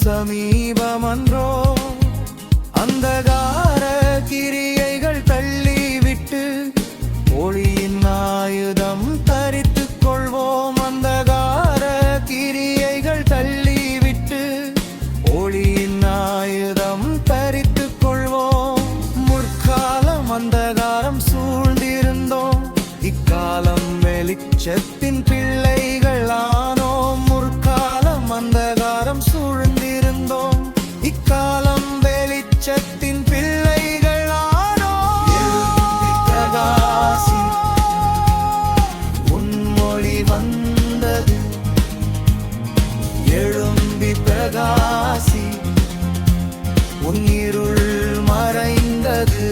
சமீபமன்றோ அந்தகார கிரியைகள் தள்ளிவிட்டு ஒளியின் ஆயுதம் தரித்துக் கொள்வோம். அந்தகார கிரியைகள் தள்ளிவிட்டு ஒளியின் ஆயுதம் தரித்துக் கொள்வோம். முற்காலம் அந்தகாரம் சூழ்ந்திருந்தோம், இக்காலம் வெளிச்சத்தின் பிள்ளைகள் ஆனோம். முற்காலம் அந்தகாரம் சூழ்ந்திருந்தோம், இக்காலம் வெளிச்சத்தின் பிள்ளைகள் ஆனோம். பிரகாசி உன்மொழி வந்தது, எழும்பி பிரகாசி உன் இருள் மறைந்தது.